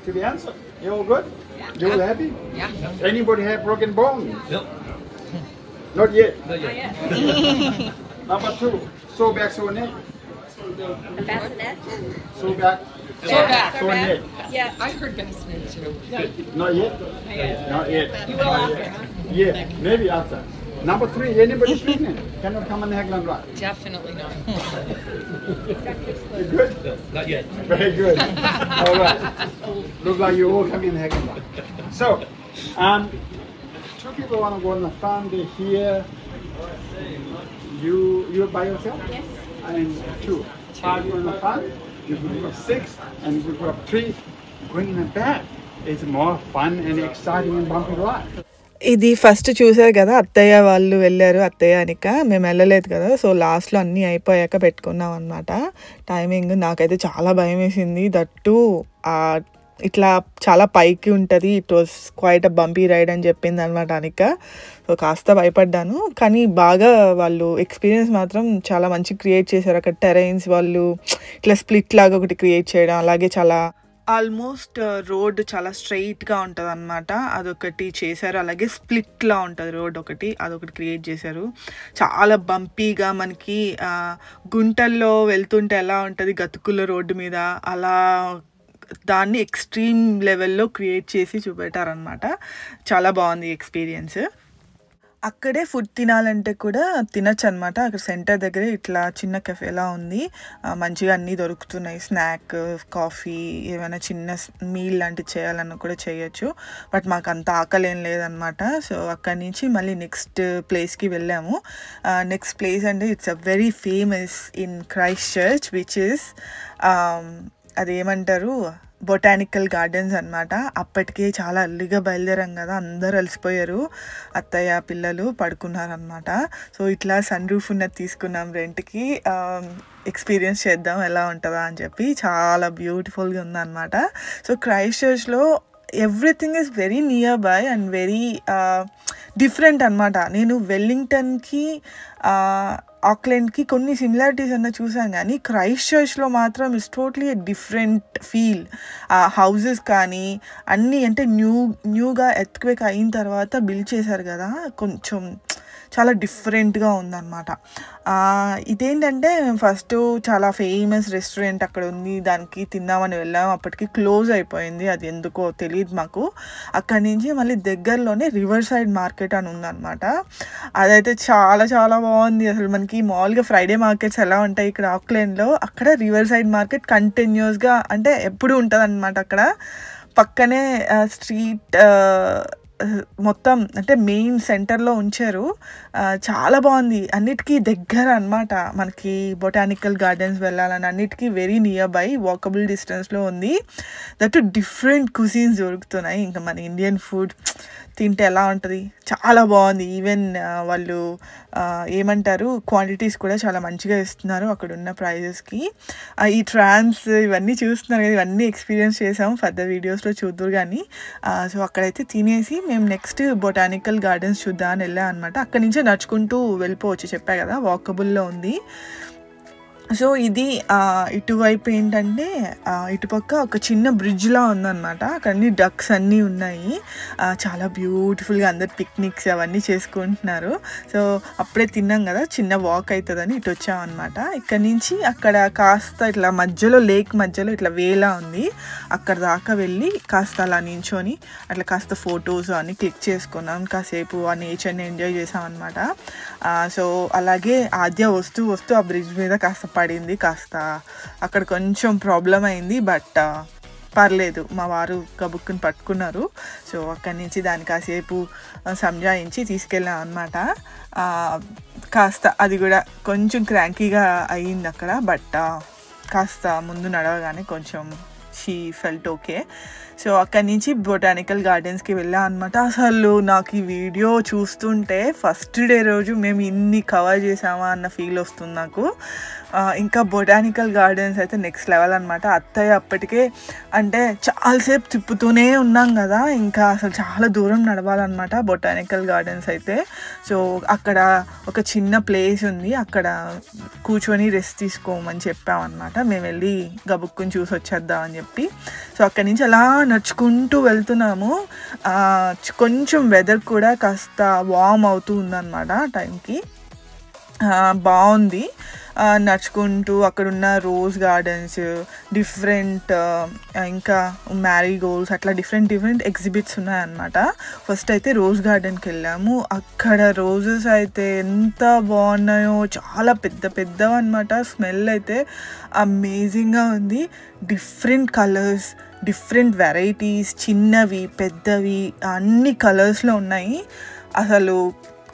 to be answered. You all good? Yeah. You all happy? Yeah. Anybody have broken bones? Nope. Not yet? Not yet. Number 2, sore back, sore neck. Bassinet? Sore back. Sore back. Sore neck. Yeah, I heard bassinet too. Not yet? Not yet. You will after. Yeah, maybe after. Number 3, anybody pregnant? Cannot come on the Haglund ride. Definitely not. You good? Not yet. Very good. All right. Look like you all come in the Haglund ride. So, 2 people want to go on the fun. They're here. You're by yourself? Yes. And 2. 5 go on the fun. You group of 6 and you group of 3 going in the back. It's more fun and exciting and bumpy ride. ఇది first చూసారు కదా అత్తయ్య వాళ్ళు వెళ్ళారు, అత్తయ్య అనిక, మేము వెళ్ళలేదు కదా. సో లాస్ట్లో అన్నీ అయిపోయాక పెట్టుకున్నాం అనమాట టైమింగ్. నాకైతే చాలా భయం వేసింది, దట్టు ఆ ఇట్లా చాలా పైకి ఉంటుంది. It was quite a bumpy ride అని చెప్పింది అనమాట అనిక. సో కాస్త భయపడ్డాను, కానీ బాగా వాళ్ళు ఎక్స్పీరియన్స్ మాత్రం చాలా మంచి క్రియేట్ చేశారు. అక్కడ టెరైన్స్ వాళ్ళు ఇట్లా స్ప్లిట్ లాగా ఒకటి క్రియేట్ చేయడం, అలాగే చాలా ఆల్మోస్ట్ రోడ్ చాలా స్ట్రైట్గా ఉంటుంది అనమాట, అదొకటి చేశారు. అలాగే స్ప్లిట్లా ఉంటుంది రోడ్ ఒకటి, అదొకటి క్రియేట్ చేశారు. చాలా బంపీగా మనకి గుంటల్లో వెళ్తుంటే ఎలా ఉంటుంది గతుకుల రోడ్డు మీద, అలా దాన్ని ఎక్స్ట్రీమ్ లెవెల్లో క్రియేట్ చేసి చూపెట్టారనమాట. చాలా బాగుంది ఎక్స్పీరియన్స్. అక్కడే ఫుడ్ తినాలంటే కూడా తినచ్చు అనమాట. అక్కడ సెంటర్ దగ్గర ఇట్లా చిన్న కెఫేలా ఉంది, మంచిగా అన్నీ దొరుకుతున్నాయి. స్నాక్, కాఫీ, ఏమైనా చిన్న మీల్ లాంటివి చేయాలన్నా కూడా చేయొచ్చు. బట్ మాకు అంత ఆకలి ఏం లేదనమాట. సో అక్కడి నుంచి మళ్ళీ నెక్స్ట్ ప్లేస్కి వెళ్ళాము. నెక్స్ట్ ప్లేస్ అంటే it's a very famous in Christ church, which is అదేమంటారు బొటానికల్ గార్డెన్స్ అనమాట. అప్పటికే చాలా అల్లిగా బయలుదేరాం కదా, అందరు అలసిపోయారు, అత్తయ్య పిల్లలు పడుకున్నారనమాట. సో ఇట్లా సన్ రూఫ్ ఉన్నది తీసుకున్నాం రెంట్కి, ఎక్స్పీరియన్స్ చేద్దాం ఎలా ఉంటుందా అని చెప్పి. చాలా బ్యూటిఫుల్గా ఉందన్నమాట. సో క్రైస్ట్ చర్చ్లో everything is very near by and very different అనమాట. నేను వెల్లింగ్టన్కి ఆక్లాండ్కి కొన్ని సిమిలారిటీస్ అన్న చూసాను, కానీ క్రైస్ట్ చర్చ్లో మాత్రం it's totally different feel. Houses కానీ అన్నీ అంటే న్యూగా ఎర్త్క్వేక్ అయిన తర్వాత బిల్డ్ చేశారు కదా, కొంచెం చాలా డిఫరెంట్గా ఉందన్నమాట. ఇదేంటంటే ఫస్ట్ చాలా ఫేమస్ రెస్టారెంట్ అక్కడ ఉంది, దానికి తిందామని వెళ్ళాము. అప్పటికి క్లోజ్ అయిపోయింది, అది ఎందుకో తెలియదు మాకు. అక్కడి నుంచి మళ్ళీ దగ్గరలోనే రివర్ సైడ్ మార్కెట్ అని ఉందన్నమాట. అదైతే చాలా చాలా బాగుంది. అసలు మనకి మామూలుగా ఫ్రైడే మార్కెట్స్ ఎలా ఉంటాయి ఇక్కడ ఆక్లాండ్లో, అక్కడ రివర్ సైడ్ మార్కెట్ కంటిన్యూస్గా అంటే ఎప్పుడు ఉంటుంది అనమాట. అక్కడ పక్కనే స్ట్రీట్ మొత్తం అంటే మెయిన్ సెంటర్లో ఉంచారు. చాలా బాగుంది, అన్నిటికీ దగ్గర అనమాట. మనకి బొటానికల్ గార్డెన్స్ వెళ్ళాలని అన్నిటికీ వెరీ నియర్ బై, వాకబుల్ డిస్టెన్స్లో ఉంది. దట్ డిఫరెంట్ కుజీన్స్ దొరుకుతున్నాయి. ఇంకా మన ఇండియన్ ఫుడ్ తింటే ఎలా ఉంటుంది, చాలా బాగుంది. ఈవెన్ వాళ్ళు ఏమంటారు క్వాంటిటీస్ కూడా చాలా మంచిగా ఇస్తున్నారు అక్కడ ఉన్న ప్రైజెస్కి. ఈ ట్రామ్స్ ఇవన్నీ చూస్తున్నారు కదా, ఇవన్నీ ఎక్స్పీరియన్స్ చేసాము, ఫర్దర్ వీడియోస్లో చూద్దురు కానీ. సో అక్కడైతే తినేసి మేము నెక్స్ట్ బొటానికల్ గార్డెన్స్ చూద్దాం అని వెళ్ళాం అనమాట. అక్కడి నుంచే నడుచుకుంటూ వెళ్ళిపోవచ్చు, చెప్పా కదా వాకబుల్లో ఉంది. సో ఇది ఇటువైపు ఏంటంటే ఇటుపక్క ఒక చిన్న బ్రిడ్జ్లా ఉందన్నమాట. అక్కడ అన్ని డక్స్ అన్నీ ఉన్నాయి, చాలా బ్యూటిఫుల్గా అందరు పిక్నిక్స్ అవన్నీ చేసుకుంటున్నారు. సో అప్పుడే తిన్నాం కదా, చిన్న వాక్ అవుతుందని ఇటు వచ్చామన్నమాట. ఇక్కడ నుంచి అక్కడ కాస్త ఇట్లా మధ్యలో లేక్ మధ్యలో ఇట్లా వేలా ఉంది, అక్కడ దాకా వెళ్ళి కాస్త అలా నించొని అట్లా కాస్త ఫొటోస్ అన్నీ క్లిక్ చేసుకున్నాం, కాసేపు ఆ నేచర్ని ఎంజాయ్ చేసాం అనమాట. సో అలాగే ఆద్య వస్తూ వస్తూ ఆ బ్రిడ్జ్ మీద కాస్త పడింది, కాస్త అక్కడ కొంచెం ప్రాబ్లం అయింది. బట్ పర్లేదు, మా వారు గబుక్కుని పట్టుకున్నారు. సో అక్కడి నుంచి దాన్ని కాసేపు సంజాయించి తీసుకెళ్ళాం అనమాట. కాస్త అది కూడా కొంచెం క్రాంకీగా అయ్యింది అక్కడ, బట్ కాస్త ముందు నడవగానే కొంచెం షీ ఫెల్ట్ ఓకే. సో అక్కడి నుంచి బొటానికల్ గార్డెన్స్కి వెళ్ళాం అనమాట. అసలు నాకు ఈ వీడియో చూస్తుంటే ఫస్ట్ డే రోజు మేము ఇన్ని కవర్ చేసామా అన్న ఫీల్ వస్తుంది నాకు. ఇంకా బొటానికల్ గార్డెన్స్ అయితే నెక్స్ట్ లెవెల్ అనమాట. అత్తయ్య అప్పటికే అంటే చాలాసేపు తిప్పుతూనే ఉన్నాం కదా, ఇంకా అసలు చాలా దూరం నడవాలన్నమాట బొటానికల్ గార్డెన్స్ అయితే. సో అక్కడ ఒక చిన్న ప్లేస్ ఉంది, అక్కడ కూర్చొని రెస్ట్ తీసుకోమని చెప్పామన్నమాట. మేము వెళ్ళి గబుక్కుని చూసి వచ్చేద్దాం అని చెప్పి. సో అక్కడి నుంచి అలా నడుచుకుంటూ వెళ్తున్నాము. కొంచెం వెదర్ కూడా కాస్త వార్మ్ అవుతూ ఉందన్నమాట టైంకి, బాగుంది. నడుచుకుంటూ అక్కడున్న రోజ్ గార్డెన్స్, డిఫరెంట్ ఇంకా మ్యారీగోల్డ్స్, అట్లా డిఫరెంట్ ఎగ్జిబిట్స్ ఉన్నాయన్నమాట. ఫస్ట్ అయితే రోజ్ గార్డెన్కి వెళ్ళాము. అక్కడ రోజెస్ అయితే ఎంత బాగున్నాయో, చాలా పెద్దవి అనమాట. స్మెల్ అయితే అమేజింగ్గా ఉంది. డిఫరెంట్ కలర్స్, డిఫరెంట్ వెరైటీస్, చిన్నవి పెద్దవి అన్ని కలర్స్లో ఉన్నాయి. అసలు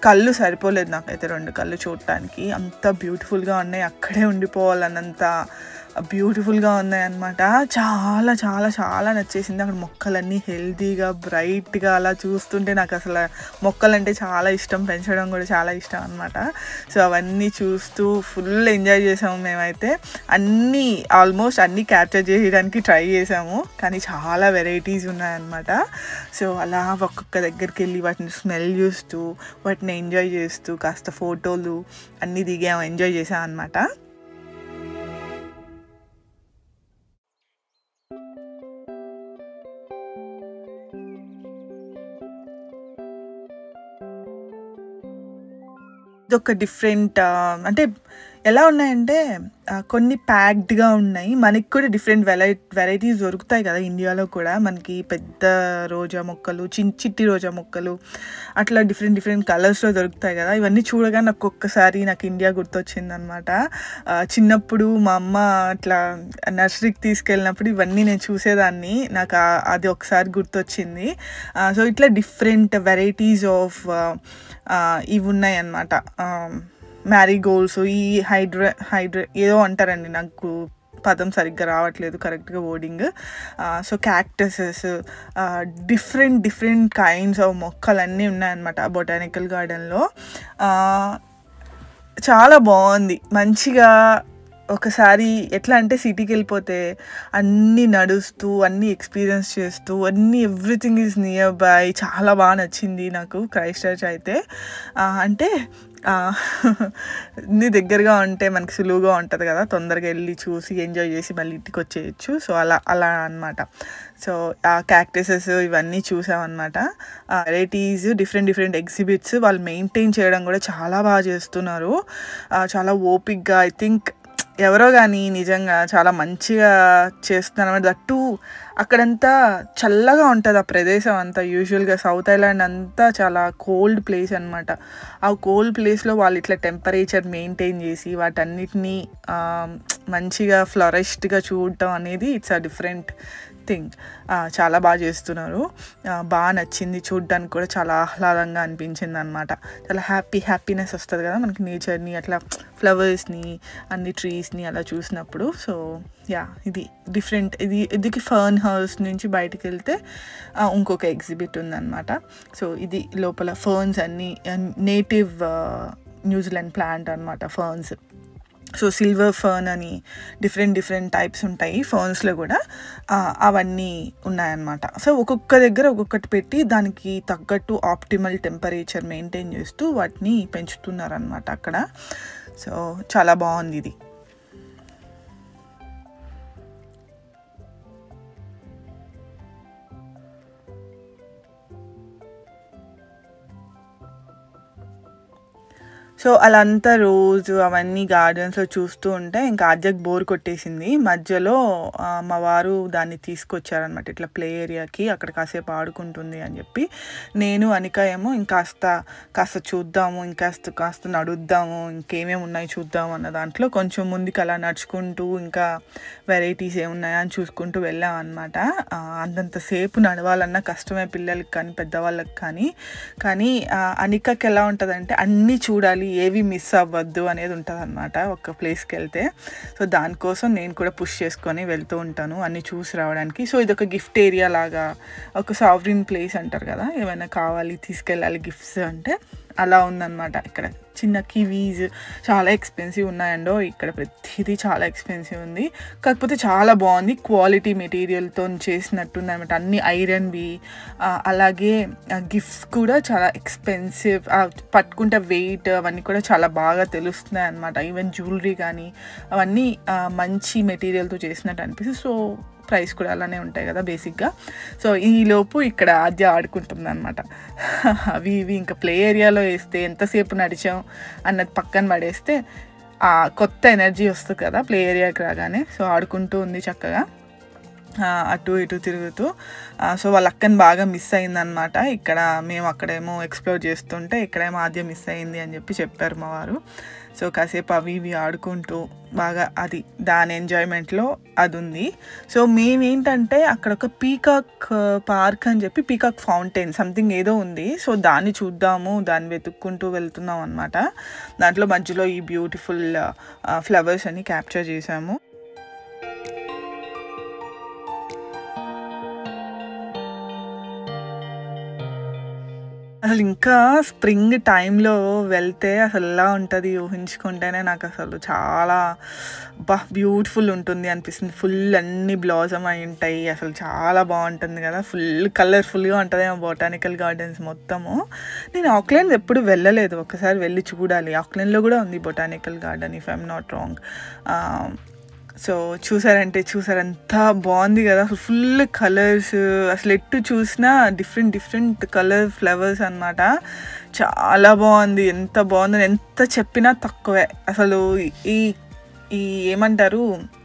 కళ్ళు సరిపోలేదు నాకైతే, 2 కళ్ళు చూడటానికి, అంత బ్యూటిఫుల్గా ఉన్నాయి. అక్కడే ఉండిపోవాలన్నంత బ్యూటిఫుల్గా ఉన్నాయన్నమాట. చాలా చాలా చాలా నచ్చేసింది. అక్కడ మొక్కలన్నీ హెల్తీగా బ్రైట్గా అలా చూస్తుంటే నాకు అసలు మొక్కలంటే చాలా ఇష్టం, పెంచడం కూడా చాలా ఇష్టం అనమాట. సో అవన్నీ చూస్తూ ఫుల్ ఎంజాయ్ చేసాము మేమైతే. ఆల్మోస్ట్ అన్నీ క్యాప్చర్ చేయడానికి ట్రై చేసాము, కానీ చాలా వెరైటీస్ ఉన్నాయన్నమాట. సో అలా ఒక్కొక్క దగ్గరికి వెళ్ళి వాటిని స్మెల్ చూస్తూ వాటిని ఎంజాయ్ చేస్తూ కాస్త ఫోటోలు అన్నీ దిగాము, ఎంజాయ్ చేసాం అనమాట. ఇదొక డిఫరెంట్ అంటే ఎలా ఉన్నాయంటే కొన్ని ప్యాక్డ్గా ఉన్నాయి. మనకి కూడా డిఫరెంట్ వెరైటీస్ దొరుకుతాయి కదా ఇండియాలో కూడా. మనకి పెద్ద రోజా మొక్కలు, చిట్టి రోజా మొక్కలు అట్లా డిఫరెంట్ కలర్స్లో దొరుకుతాయి కదా. ఇవన్నీ చూడగా నాకు ఒక్కసారి ఇండియా గుర్తొచ్చింది అనమాట. చిన్నప్పుడు మా అమ్మ అట్లా నర్సరీకి తీసుకెళ్ళినప్పుడు ఇవన్నీ నేను చూసేదాన్ని, నాకు అది ఒకసారి గుర్తొచ్చింది. సో ఇట్లా డిఫరెంట్ వెరైటీస్ ఆఫ్ ఇవి ఉన్నాయి అన్నమాట. మ్యారీగోల్డ్స్, ఈ హైడ్రా ఏదో అంటారండి, నాకు పదం సరిగ్గా రావట్లేదు కరెక్ట్గా wording. So cactuses, different kinds of మొక్కలన్నీ ఉన్నాయన్నమాట బొటానికల్ గార్డెన్లో. చాలా బాగుంది, మంచిగా. ఒకసారి ఎట్లా అంటే సిటీకి వెళ్ళిపోతే అన్నీ నడుస్తూ అన్నీ ఎక్స్పీరియన్స్ చేస్తూ ఎవ్రీథింగ్ ఈజ్ నియర్ బై. చాలా బాగా నచ్చింది నాకు క్రైస్ట్ చర్చ్ అయితే. అంటే అన్నీ దగ్గరగా ఉంటే మనకి సులువుగా ఉంటుంది కదా, తొందరగా వెళ్ళి చూసి ఎంజాయ్ చేసి మళ్ళీ ఇంటికి వచ్చేయచ్చు. సో అలా అనమాట. సో ఆ క్యాక్టసెస్ ఇవన్నీ చూసామన్నమాట. వెరైటీస్, డిఫరెంట్ ఎగ్జిబిట్స్ వాళ్ళు మెయింటైన్ చేయడం కూడా చాలా బాగా చేస్తున్నారు, చాలా ఓపిక్గా. ఐ థింక్ ఎవరో కానీ నిజంగా చాలా మంచిగా చేస్తున్నారు అన్నమాట. దట్టు అక్కడంతా చల్లగా ఉంటుంది ఆ ప్రదేశం అంతా. యూజువల్గా సౌత్ ఐలాండ్ అంతా చాలా కోల్డ్ ప్లేస్ అనమాట. ఆ కోల్డ్ ప్లేస్లో వాళ్ళు ఇట్లా టెంపరేచర్ మెయింటైన్ చేసి వాటన్నిటినీ మంచిగా ఫ్లరిష్డ్గా చూడటం అనేది ఇట్స్ అ డిఫరెంట్ థింగ్. చాలా బాగా చేస్తున్నారు, బాగా నచ్చింది. చూడడానికి కూడా చాలా ఆహ్లాదంగా అనిపించింది అనమాట. చాలా హ్యాపీనెస్ వస్తుంది కదా మనకి నేచర్ని, అట్లా ఫ్లవర్స్ని, అన్ని ట్రీస్ని అలా చూసినప్పుడు. సో ఇది డిఫరెంట్. ఇది ఫర్న్ హౌస్ నుంచి బయటికి వెళ్తే ఇంకొక ఎగ్జిబిట్ ఉందన్నమాట. సో ఇది లోపల ఫర్న్స్ అన్నీ నేటివ్ న్యూజిలాండ్ ప్లాంట్ అనమాట ఫర్న్స్. సో సిల్వర్ ఫర్న్ అని డిఫరెంట్ టైప్స్ ఉంటాయి ఫర్న్స్లో కూడా, అవన్నీ ఉన్నాయన్నమాట. సో ఒక్కొక్క దగ్గర ఒక్కొక్కటి పెట్టి దానికి తగ్గట్టు ఆప్టిమల్ టెంపరేచర్ మెయింటైన్ చేస్తూ వాటిని పెంచుతున్నారనమాట అక్కడ. సో చాలా బాగుంది ఇది. సో అలా అంతా రోజు అవన్నీ గార్డెన్స్లో చూస్తూ ఉంటే ఇంకా ఆద్యకు బోర్ కొట్టేసింది. మధ్యలో మా వారు దాన్ని తీసుకొచ్చారనమాట ఇట్లా ప్లే ఏరియాకి, అక్కడ కాసేపు ఆడుకుంటుంది అని చెప్పి. నేను అనిక ఏమో కాస్త చూద్దాము, కాస్త నడుద్దాము, ఇంకేమేమి ఉన్నాయి చూద్దాము అన్న దాంట్లో కొంచెం ముందుకు అలా నడుచుకుంటూ ఇంకా వెరైటీస్ ఏమున్నాయా అని చూసుకుంటూ వెళ్ళాం అనమాట. అంతంతసేపు నడవాలన్నా కష్టమే పిల్లలకి కానీ పెద్దవాళ్ళకి కానీ అనికకి ఎలా ఉంటుందంటే అన్నీ చూడాలి, ఏవి మిస్ అవ్వద్దు అనేది ఉంటుంది అనమాట ఒక ప్లేస్కి వెళ్తే. సో దానికోసం నేను కూడా పుష్ చేసుకొని వెళ్తూ ఉంటాను అన్నీ చూసి రావడానికి. సో ఇది ఒక గిఫ్ట్ ఏరియా లాగా, ఒక సావరిన్ ప్లేస్ అంటారు కదా, ఏమైనా కావాలి తీసుకెళ్ళాలి గిఫ్ట్స్ అంటే అలా ఉందన్నమాట. ఇక్కడ చిన్న కివీస్ చాలా ఎక్స్పెన్సివ్ ఉన్నాయండో, ఇక్కడ ప్రతిదీ చాలా ఎక్స్పెన్సివ్ ఉంది. కాకపోతే చాలా బాగుంది, క్వాలిటీ మెటీరియల్తో చేసినట్టుంది అనమాట, అన్ని ఐరన్వి. అలాగే గిఫ్ట్స్ కూడా చాలా ఎక్స్పెన్సివ్, పట్టుకుంటే వెయిట్ అవన్నీ కూడా చాలా బాగా తెలుస్తున్నాయి అనమాట. ఈవెన్ జ్యువెలరీ కానీ అవన్నీ మంచి మెటీరియల్తో చేసినట్టు అనిపిస్తుంది. సో ప్రైస్ కూడా అలానే ఉంటాయి కదా బేసిక్గా. సో ఈలోపు ఇక్కడ ఆద్య ఆడుకుంటుంది అనమాట. అవి ఇంకా ప్లే ఏరియాలో వేస్తే ఎంతసేపు నడిచాం అన్నది పక్కన పడేస్తే కొత్త ఎనర్జీ వస్తుంది కదా ప్లే ఏరియాకి రాగానే. సో ఆడుకుంటూ ఉంది చక్కగా అటు ఇటు తిరుగుతూ. సో వాళ్ళ అక్కని బాగా మిస్ అయిందనమాట. ఇక్కడ మేము అక్కడేమో ఎక్స్ప్లోర్ చేస్తుంటే ఇక్కడేమో ఆద్య మిస్ అయింది అని చెప్పారు మా వారు. సో కాసేపు అవి ఇవి ఆడుకుంటూ బాగా అది దాని ఎంజాయ్మెంట్లో అది ఉంది. సో మేమేంటంటే అక్కడ ఒక పీకాక్ పార్క్ అని చెప్పి పీకాక్ ఫౌంటైన్ సంథింగ్ ఏదో ఉంది. సో దాన్ని చూద్దాము, దాన్ని వెతుక్కుంటూ వెళ్తున్నాం అనమాట. దాంట్లో మధ్యలో ఈ బ్యూటిఫుల్ ఫ్లవర్స్ అని క్యాప్చర్ చేసాము. అసలు ఇంకా స్ప్రింగ్ టైంలో వెళ్తే అసలు ఎలా ఉంటుంది ఊహించుకుంటేనే నాకు అసలు చాలా బ్యూటిఫుల్ ఉంటుంది అనిపిస్తుంది. ఫుల్ అన్ని బ్లాజమ్ అయి ఉంటాయి, అసలు చాలా బాగుంటుంది కదా, ఫుల్ కలర్ఫుల్గా ఉంటుంది బొటానికల్ గార్డెన్స్ మొత్తము. నేను ఆక్లాండ్ ఎప్పుడు వెళ్ళలేదు, ఒకసారి వెళ్ళి చూడాలి. ఆక్లాండ్లో కూడా ఉంది botanical garden if I'm not wrong. So చూసారు ఎంత బాగుంది కదా, ఫుల్ కలర్స్, అసలు ఎటు చూసినా డిఫరెంట్ కలర్ ఫ్లవర్స్ అనమాట. చాలా బాగుంది, ఎంత బాగుంది, ఎంత చెప్పినా తక్కువే. అసలు ఈ ఏమంటారు,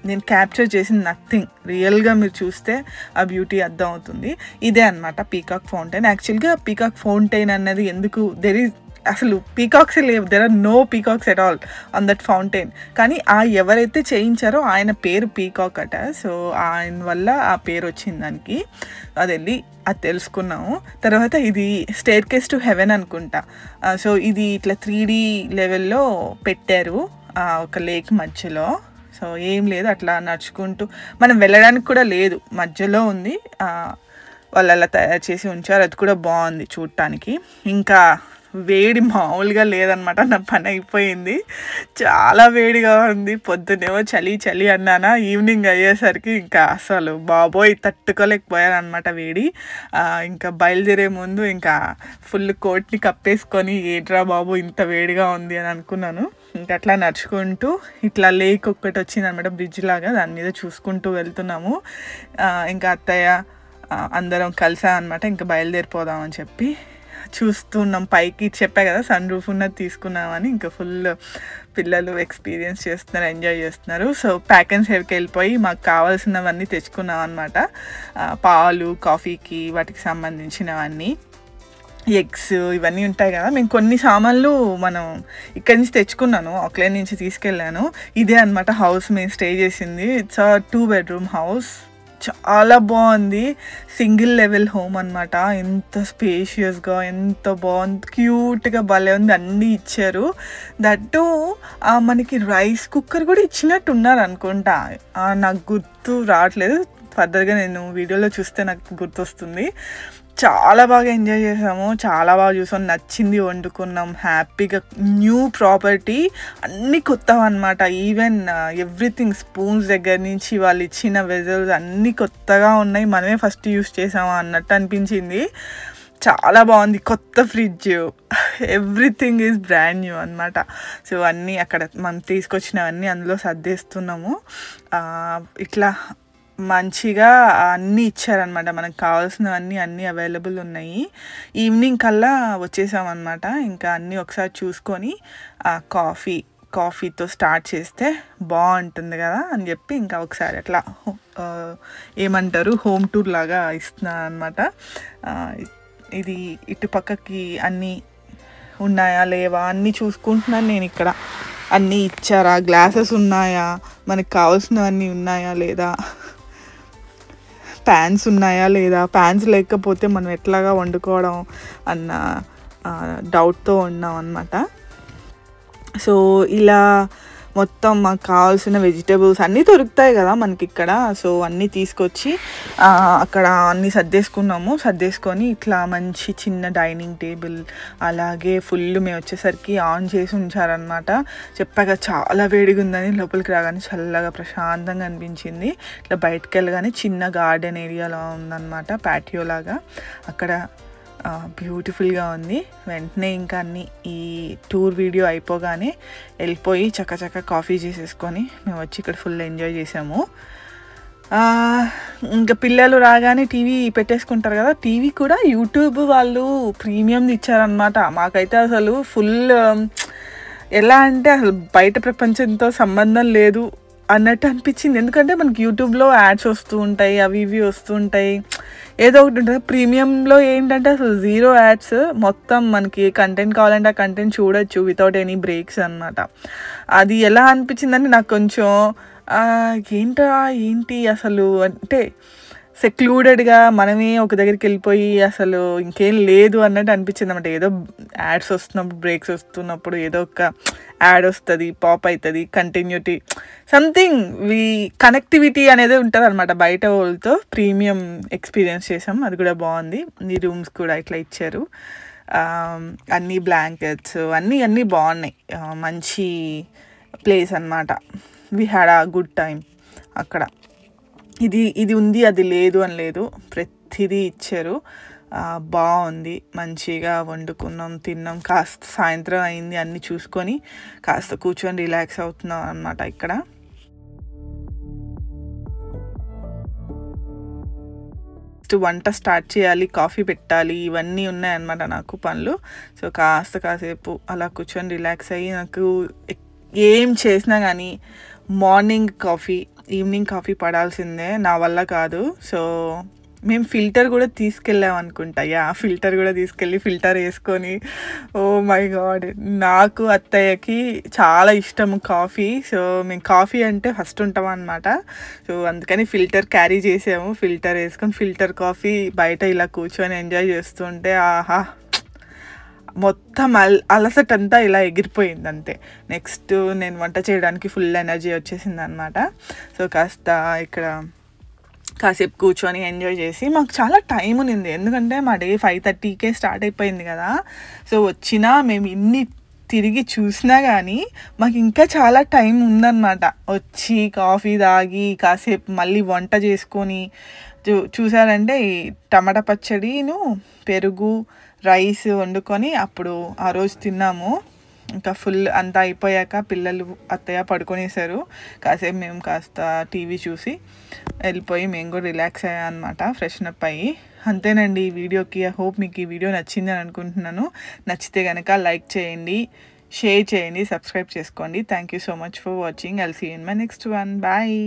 నేను క్యాప్చర్ చేసిన నథింగ్. రియల్గా మీరు చూస్తే ఆ బ్యూటీ అర్థం అవుతుంది. ఇదే అనమాట పీకాక్ ఫౌంటైన్. యాక్చువల్గా పీకాక్ ఫౌంటైన్ అన్నది ఎందుకు, అసలు పీకాక్సే లేవు, there are no peacocks at all on that fountain. కానీ ఎవరైతే చేయించారో ఆయన పేరు పీకాక్ అట. సో ఆయన వల్ల ఆ పేరు వచ్చింది దానికి. అది తెలుసుకున్నాము. తర్వాత ఇది స్టేర్ కేస్ టు హెవెన్ అనుకుంటా. సో ఇది ఇట్లా 3D లెవెల్లో పెట్టారు ఒక లేక్ మధ్యలో. సో ఏం లేదు, అట్లా నడుచుకుంటూ మనం వెళ్ళడానికి కూడా లేదు, మధ్యలో ఉంది. వాళ్ళు అలా తయారు చేసి ఉంచారు, అది కూడా బాగుంది చూడటానికి. ఇంకా వేడి మామూలుగా లేదనమాట, నా పని అయిపోయింది, చాలా వేడిగా ఉంది. పొద్దునేమో చలి అన్నానా, ఈవినింగ్ అయ్యేసరికి ఇంకా అసలు బాబోయ్ తట్టుకోలేకపోయాను అనమాట వేడి. ఇంకా బయలుదేరే ముందు ఇంకా ఫుల్ కోట్ని కప్పేసుకొని ఏట్రా బాబు ఇంత వేడిగా ఉంది అని అనుకున్నాను. ఇంకా అట్లా నడుచుకుంటూ ఇట్లా లేక్ ఒక్కటి వచ్చింది అనమాట, బ్రిడ్జ్ లాగా, దాని మీద చూసుకుంటూ వెళ్తున్నాము. ఇంకా అత్తయ్య అందరం కలిసాం అనమాట. ఇంకా బయలుదేరిపోదామని చెప్పి చూస్తున్నాం పైకి. చెప్పా కదా సన్ రూఫ్ ఉన్నది తీసుకున్నామని. ఇంకా ఫుల్ పిల్లలు ఎక్స్పీరియన్స్ చేస్తున్నారు, ఎంజాయ్ చేస్తున్నారు. సో ప్యాక్ అండ్ సేవ్కి వెళ్ళిపోయి మాకు కావాల్సినవన్నీ తెచ్చుకున్నాం అనమాట. పాలు, కాఫీకి వాటికి సంబంధించినవన్నీ, ఎగ్స్ ఇవన్నీ ఉంటాయి కదా. మేము కొన్ని సామాన్లు మనం ఇక్కడి నుంచి తెచ్చుకున్నాను, ఆక్లాండ్ నుంచి తీసుకెళ్ళాను. ఇదే అనమాట హౌస్ మేము స్టే చేసింది. ఇట్స్ 2 bedroom హౌస్, చాలా బాగుంది. సింగిల్ లెవెల్ హోమ్ అనమాట. ఎంత స్పేషియస్గా, ఎంత బాగుంది, క్యూట్గా భలే ఉంది. అన్నీ ఇచ్చారు. దట్టు మనకి రైస్ కుక్కర్ కూడా ఇచ్చినట్టు ఉన్నారు అనుకుంటా, నాకు గుర్తు రావట్లేదు. ఫర్దర్గా నేను వీడియోలో చూస్తే నాకు గుర్తొస్తుంది. చాలా బాగా ఎంజాయ్ చేసాము, చాలా బాగా చూసాం, నచ్చింది, వండుకున్నాం హ్యాపీగా. న్యూ ప్రాపర్టీ, అన్నీ కొత్తవి అనమాట. ఈవెన్ ఎవ్రీథింగ్, స్పూన్స్ దగ్గర నుంచి వాళ్ళు ఇచ్చిన వెజల్స్ అన్నీ కొత్తగా ఉన్నాయి, మనమే ఫస్ట్ యూస్ చేసాము అన్నట్టు అనిపించింది. చాలా బాగుంది. కొత్త fridge, everything is brand new అనమాట. సో అన్నీ అక్కడ మనం తీసుకొచ్చినవన్నీ అందులో సర్దేస్తున్నాము. ఇట్లా మంచిగా అన్నీ ఇచ్చారనమాట, మనకు కావాల్సినవన్నీ అన్నీ అవైలబుల్ ఉన్నాయి. ఈవినింగ్ కల్లా వచ్చేసామన్నమాట. ఇంకా అన్నీ ఒకసారి చూసుకొని కాఫీతో స్టార్ట్ చేస్తే బాగుంటుంది కదా అని చెప్పి ఇంకా ఒకసారి అట్లా ఏమంటారు హోమ్ టూర్ లాగా ఇస్తున్నాను అనమాట. ఇది ఇటుపక్కకి అన్నీ ఉన్నాయా లేవా అన్నీ చూసుకుంటున్నాను నేను. ఇక్కడ అన్నీ ఇచ్చారా, గ్లాసెస్ ఉన్నాయా, మనకు కావాల్సినవన్నీ ఉన్నాయా లేదా, ప్యాన్స్ ఉన్నాయా లేదా, ప్యాన్స్ లేకపోతే మనం ఎట్లాగా వండుకోవడం అన్న డౌట్తో ఉన్నాం అన్నమాట. సో ఇలా మొత్తం మాకు కావాల్సిన వెజిటేబుల్స్ అన్నీ దొరుకుతాయి కదా మనకి ఇక్కడ. సో అన్నీ తీసుకొచ్చి అక్కడ అన్నీ సర్దేసుకొని ఇట్లా మంచి చిన్న డైనింగ్ టేబుల్, అలాగే ఫుల్ మేము వచ్చేసరికి ఆన్ చేసి ఉంచారనమాట. చెప్పాక చాలా వేడిగా ఉందని లోపలికి రాగానే చల్లగా ప్రశాంతంగా అనిపించింది. ఇట్లా బయటకు వెళ్ళగానే చిన్న గార్డెన్ ఏరియాలో ఉందన్నమాట, ప్యాటియో లాగా. అక్కడ బ్యూటిఫుల్గా ఉంది. వెంటనే ఇంకా అన్నీ ఈ టూర్ వీడియో అయిపోగానే వెళ్ళిపోయి చక్కచక్క కాఫీ చేసేసుకొని మేము వచ్చి ఇక్కడ ఫుల్ ఎంజాయ్ చేసాము. ఇంకా పిల్లలు రాగానే టీవీ పెట్టేసుకుంటారు కదా, టీవీ కూడా యూట్యూబ్ వాళ్ళు ప్రీమియంది ఇచ్చారనమాట. మాకైతే అసలు ఫుల్ ఎలా అంటే అసలు బయట ప్రపంచంతో సంబంధం లేదు అన్నట్టు అనిపించింది. ఎందుకంటే మనకి యూట్యూబ్లో యాడ్స్ వస్తూ ఉంటాయి, అవి ఇవి వస్తూ ఉంటాయి, ఏదో ఒకటి ఉంటుంది. ప్రీమియంలో ఏంటంటే అసలు 0 యాడ్స్, మొత్తం మనకి కంటెంట్ కావాలంటే ఆ కంటెంట్ చూడొచ్చు వితౌట్ ఎనీ బ్రేక్స్ అనమాట. అది ఎలా అనిపించిందంటే నాకు కొంచెం ఏంటి అసలు అంటే సెక్లూడెడ్గా మనమే ఒక దగ్గరికి వెళ్ళిపోయి అసలు ఇంకేం లేదు అన్నట్టు అనిపించింది అనమాట. ఏదో యాడ్స్ వస్తున్నప్పుడు, బ్రేక్స్ వస్తున్నప్పుడు ఏదో ఒక యాడ్ వస్తుంది, పాప్ అవుతుంది, కంటిన్యూటీ సంథింగ్ కనెక్టివిటీ అనేది ఉంటుంది అనమాట బయట వాళ్ళతో. ప్రీమియం ఎక్స్పీరియన్స్ చేసాం, అది కూడా బాగుంది. ఈ రూమ్స్ కూడా ఇట్లా ఇచ్చారు. అన్ని బ్లాంకెట్స్ అన్నీ బాగున్నాయి. మంచి ప్లేస్ అన్నమాట. We had a good time అక్కడ. ఇది ఉంది అది లేదు అని లేదు, ప్రతిదీ ఇచ్చారు. బాగుంది, మంచిగా వండుకున్నాం, తిన్నాం. కాస్త సాయంత్రం అయింది, అన్నీ చూసుకొని కాస్త కూర్చొని రిలాక్స్ అవుతున్నాం అన్నమాట ఇక్కడ. వంట స్టార్ట్ చేయాలి, కాఫీ పెట్టాలి, ఇవన్నీ ఉన్నాయన్నమాట నాకు పనులు. సో కాసేపు అలా కూర్చొని రిలాక్స్ అయ్యి, నాకు ఏం చేసినా కానీ మార్నింగ్ కాఫీ ఈవినింగ్ కాఫీ పడాల్సిందే, నా వల్ల కాదు. సో మేము ఫిల్టర్ కూడా తీసుకెళ్ళాం అనుకుంటా. ఫిల్టర్ కూడా తీసుకెళ్ళి ఫిల్టర్ వేసుకొని, ఓ మై గాడ్, నాకు అత్తయ్యకి చాలా ఇష్టము కాఫీ. సో మేము కాఫీ అంటే ఫస్ట్ ఉంటాం అనమాట. సో అందుకని ఫిల్టర్ క్యారీ చేసాము, ఫిల్టర్ వేసుకొని ఫిల్టర్ కాఫీ బయట ఇలా కూర్చొని ఎంజాయ్ చేస్తుంటే ఆహా, మొత్తం అలసటంతా ఇలా ఎగిరిపోయింది అంతే. నెక్స్ట్ నేను వంట చేయడానికి ఫుల్ ఎనర్జీ వచ్చేసింది అనమాట. సో కాస్త ఇక్కడ కాసేపు కూర్చొని ఎంజాయ్ చేసి, మాకు చాలా టైం ఉంది ఎందుకంటే మా డే 5:30కే స్టార్ట్ అయిపోయింది కదా. సో వచ్చినా మేము ఇన్ని తిరిగి చూసినా కానీ మాకు ఇంకా చాలా టైం ఉందన్నమాట. వచ్చి కాఫీ తాగి కాసేపు మళ్ళీ వంట చేసుకొని చూసారంటే టమాటా పచ్చడిను పెరుగు రైస్ వండుకొని అప్పుడు ఆ రోజు తిన్నాము. ఇంకా ఫుల్ అంతా అయిపోయాక పిల్లలు అత్తయ్య పడుకొనేసారు. కాసేపు మేము కాస్త టీవీ చూసి వెళ్ళిపోయి మేము కూడా రిలాక్స్ అయ్యాం అనమాట, ఫ్రెషన్ అప్ అయ్యి. అంతేనండి ఈ వీడియోకి. ఐ హోప్ మీకు ఈ వీడియో నచ్చిందని అనుకుంటున్నాను. నచ్చితే కనుక లైక్ చేయండి, షేర్ చేయండి, సబ్స్క్రైబ్ చేసుకోండి. Thank you so much for watching. I'll see you in my next one. Bye.